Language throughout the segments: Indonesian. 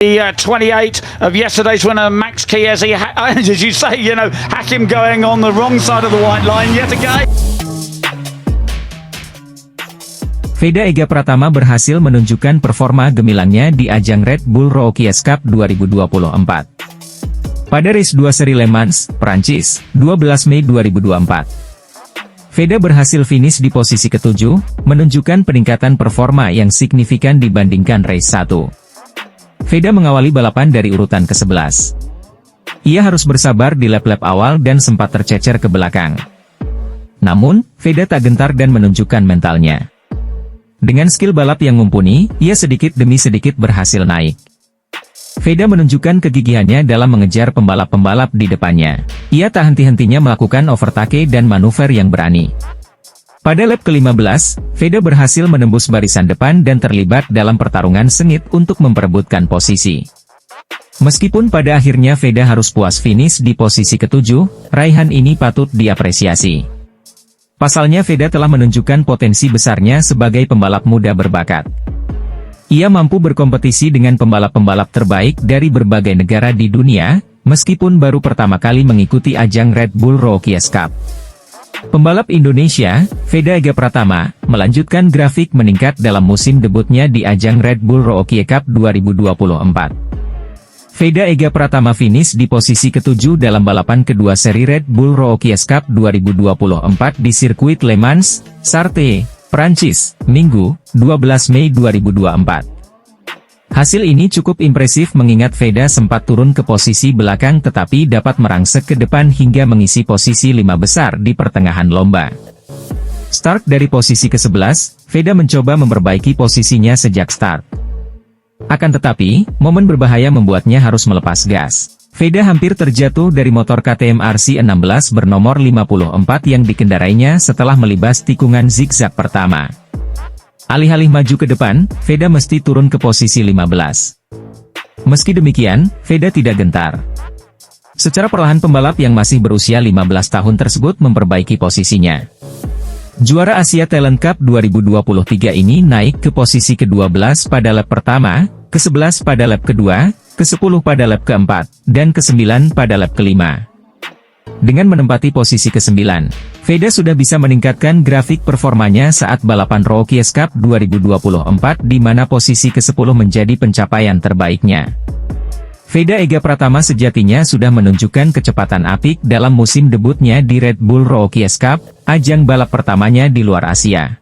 The 28 of yesterday's winner, Max Chiesi, as you say, Hakim going on the wrong side of the white line yet again. Veda Ega Pratama berhasil menunjukkan performa gemilangnya di ajang Red Bull Rookies Cup 2024. Pada race 2 seri Le Mans, Prancis, 12 Mei 2024. Veda berhasil finish di posisi ke-7, menunjukkan peningkatan performa yang signifikan dibandingkan race 1. Veda mengawali balapan dari urutan ke-11. Ia harus bersabar di lap-lap awal dan sempat tercecer ke belakang. Namun, Veda tak gentar dan menunjukkan mentalnya. Dengan skill balap yang mumpuni, ia sedikit demi sedikit berhasil naik. Veda menunjukkan kegigihannya dalam mengejar pembalap-pembalap di depannya. Ia tak henti-hentinya melakukan overtake dan manuver yang berani. Pada lap ke-15, Veda berhasil menembus barisan depan dan terlibat dalam pertarungan sengit untuk memperebutkan posisi. Meskipun pada akhirnya Veda harus puas finish di posisi ke-7, raihan ini patut diapresiasi. Pasalnya Veda telah menunjukkan potensi besarnya sebagai pembalap muda berbakat. Ia mampu berkompetisi dengan pembalap-pembalap terbaik dari berbagai negara di dunia, meskipun baru pertama kali mengikuti ajang Red Bull Rookies Cup. Pembalap Indonesia, Veda Ega Pratama, melanjutkan grafik meningkat dalam musim debutnya di ajang Red Bull Rookies Cup 2024. Veda Ega Pratama finish di posisi ke-7 dalam balapan kedua seri Red Bull Rookies Cup 2024 di sirkuit Le Mans, Sarthe, Prancis, Minggu, 12 Mei 2024. Hasil ini cukup impresif mengingat Veda sempat turun ke posisi belakang tetapi dapat merangsek ke depan hingga mengisi posisi 5 besar di pertengahan lomba. Start dari posisi ke-11, Veda mencoba memperbaiki posisinya sejak start. Akan tetapi, momen berbahaya membuatnya harus melepas gas. Veda hampir terjatuh dari motor KTM RC16 bernomor 54 yang dikendarainya setelah melibas tikungan zigzag pertama. Alih-alih maju ke depan, Veda mesti turun ke posisi 15. Meski demikian, Veda tidak gentar. Secara perlahan pembalap yang masih berusia 15 tahun tersebut memperbaiki posisinya. Juara Asia Talent Cup 2023 ini naik ke posisi ke-12 pada lap pertama, ke-11 pada lap kedua, ke-10 pada lap keempat, dan ke-9 pada lap kelima. Dengan menempati posisi ke-9, Veda sudah bisa meningkatkan grafik performanya saat balapan Rookies Cup 2024 di mana posisi ke-10 menjadi pencapaian terbaiknya. Veda Ega Pratama sejatinya sudah menunjukkan kecepatan apik dalam musim debutnya di Red Bull Rookies Cup, ajang balap pertamanya di luar Asia.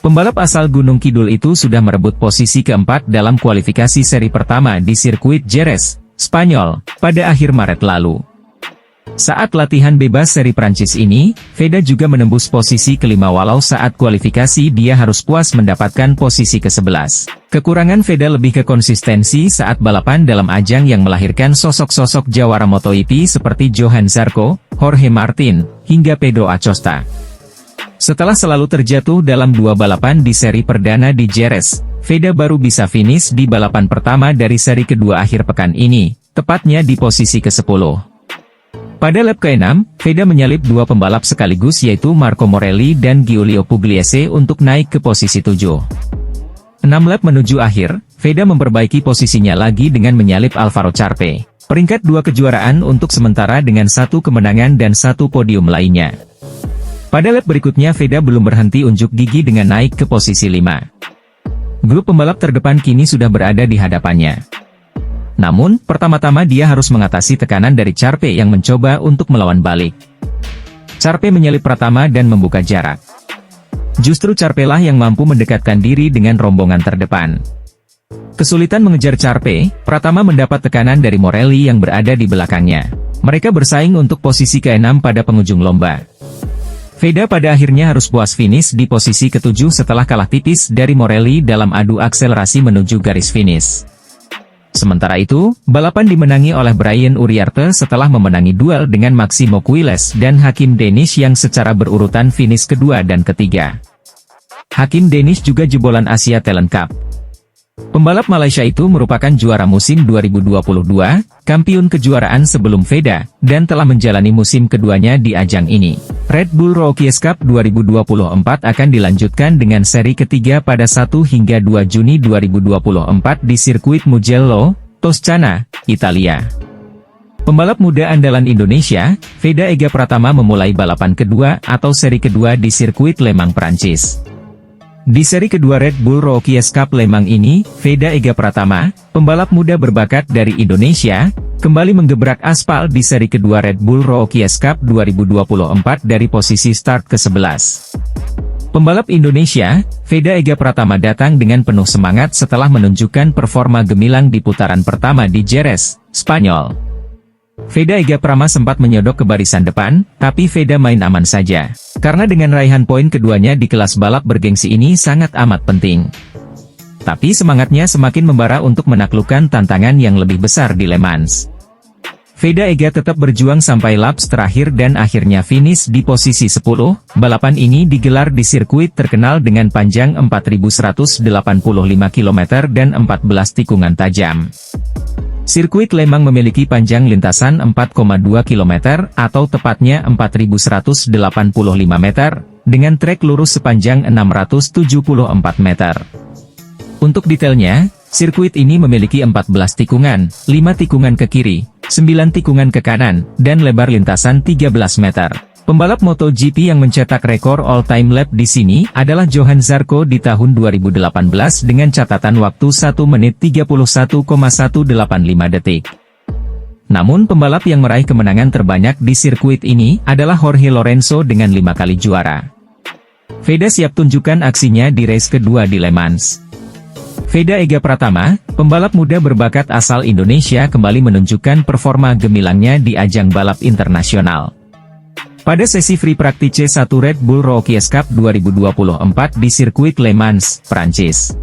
Pembalap asal Gunung Kidul itu sudah merebut posisi keempat dalam kualifikasi seri pertama di sirkuit Jerez, Spanyol, pada akhir Maret lalu. Saat latihan bebas seri Prancis ini, Veda juga menembus posisi kelima walau saat kualifikasi dia harus puas mendapatkan posisi ke-11. Kekurangan Veda lebih ke konsistensi saat balapan dalam ajang yang melahirkan sosok-sosok jawara MotoGP seperti Johan Zarco, Jorge Martin, hingga Pedro Acosta. Setelah selalu terjatuh dalam dua balapan di seri perdana di Jerez, Veda baru bisa finish di balapan pertama dari seri kedua akhir pekan ini, tepatnya di posisi ke-10. Pada lap ke-6, Veda menyalip dua pembalap sekaligus yaitu Marco Morelli dan Giulio Pugliese untuk naik ke posisi 7. 6 lap menuju akhir, Veda memperbaiki posisinya lagi dengan menyalip Alvaro Charpe. Peringkat 2 kejuaraan untuk sementara dengan 1 kemenangan dan 1 podium lainnya. Pada lap berikutnya Veda belum berhenti unjuk gigi dengan naik ke posisi 5. Grup pembalap terdepan kini sudah berada di hadapannya. Namun, pertama-tama dia harus mengatasi tekanan dari Charpe yang mencoba untuk melawan balik. Charpe menyalip Pratama dan membuka jarak. Justru Charpe lah yang mampu mendekatkan diri dengan rombongan terdepan. Kesulitan mengejar Charpe, Pratama mendapat tekanan dari Morelli yang berada di belakangnya. Mereka bersaing untuk posisi ke-6 pada penghujung lomba. Veda pada akhirnya harus puas finish di posisi ke-7 setelah kalah tipis dari Morelli dalam adu akselerasi menuju garis finish. Sementara itu, balapan dimenangi oleh Brian Uriarte setelah memenangi duel dengan Maximo Quiles dan Hakim Denish yang secara berurutan finish kedua dan ketiga. Hakim Denish juga jebolan Asia Talent Cup. Pembalap Malaysia itu merupakan juara musim 2022, kampiun kejuaraan sebelum Veda, dan telah menjalani musim keduanya di ajang ini. Red Bull Rookies Cup 2024 akan dilanjutkan dengan seri ketiga pada 1 hingga 2 Juni 2024 di sirkuit Mugello, Toscana, Italia. Pembalap muda andalan Indonesia, Veda Ega Pratama memulai balapan kedua atau seri kedua di sirkuit Le Mans, Prancis. Di seri kedua Red Bull Rookies Cup Le Mans ini, Veda Ega Pratama, pembalap muda berbakat dari Indonesia, kembali menggebrak aspal di seri kedua Red Bull Rookies Cup 2024 dari posisi start ke-11. Pembalap Indonesia, Veda Ega Pratama datang dengan penuh semangat setelah menunjukkan performa gemilang di putaran pertama di Jerez, Spanyol. Veda Ega Pratama sempat menyodok ke barisan depan, tapi Veda main aman saja. Karena dengan raihan poin keduanya di kelas balap bergengsi ini sangat amat penting. Tapi semangatnya semakin membara untuk menaklukkan tantangan yang lebih besar di Le Mans. Veda Ega tetap berjuang sampai laps terakhir dan akhirnya finish di posisi 10. Balapan ini digelar di sirkuit terkenal dengan panjang 4.185 km dan 14 tikungan tajam. Sirkuit Le Mans memiliki panjang lintasan 4,2 km atau tepatnya 4.185 meter, dengan trek lurus sepanjang 674 meter. Untuk detailnya, sirkuit ini memiliki 14 tikungan, 5 tikungan ke kiri, 9 tikungan ke kanan, dan lebar lintasan 13 meter. Pembalap MotoGP yang mencetak rekor all-time lap di sini adalah Johan Zarco di tahun 2018 dengan catatan waktu 1 menit 31,185 detik. Namun pembalap yang meraih kemenangan terbanyak di sirkuit ini adalah Jorge Lorenzo dengan 5 kali juara. Veda siap tunjukkan aksinya di race kedua di Le Mans. Veda Ega Pratama, pembalap muda berbakat asal Indonesia kembali menunjukkan performa gemilangnya di ajang balap internasional. Pada sesi free practice 1 Red Bull Rookies Cup 2024 di sirkuit Le Mans, Prancis,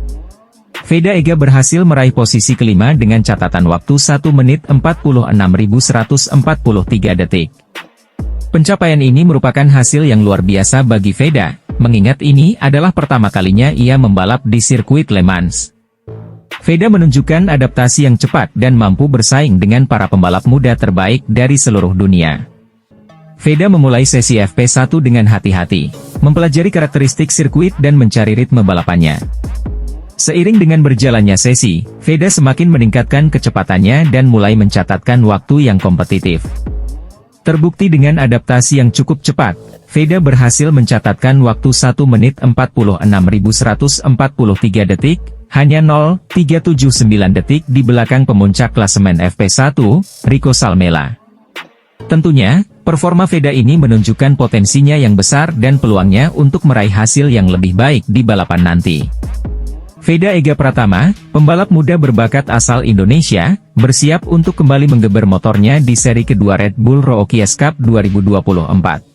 Veda Ega berhasil meraih posisi kelima dengan catatan waktu 1 menit 46.143 detik. Pencapaian ini merupakan hasil yang luar biasa bagi Veda, mengingat ini adalah pertama kalinya ia membalap di sirkuit Le Mans. Veda menunjukkan adaptasi yang cepat dan mampu bersaing dengan para pembalap muda terbaik dari seluruh dunia. Veda memulai sesi FP1 dengan hati-hati, mempelajari karakteristik sirkuit dan mencari ritme balapannya. Seiring dengan berjalannya sesi, Veda semakin meningkatkan kecepatannya dan mulai mencatatkan waktu yang kompetitif. Terbukti dengan adaptasi yang cukup cepat, Veda berhasil mencatatkan waktu 1 menit 46.143 detik, hanya 0,379 detik di belakang pemuncak klasemen FP1, Rico Salmela. Tentunya, performa Veda ini menunjukkan potensinya yang besar dan peluangnya untuk meraih hasil yang lebih baik di balapan nanti. Veda Ega Pratama, pembalap muda berbakat asal Indonesia, bersiap untuk kembali menggeber motornya di seri kedua Red Bull Rookies Cup 2024.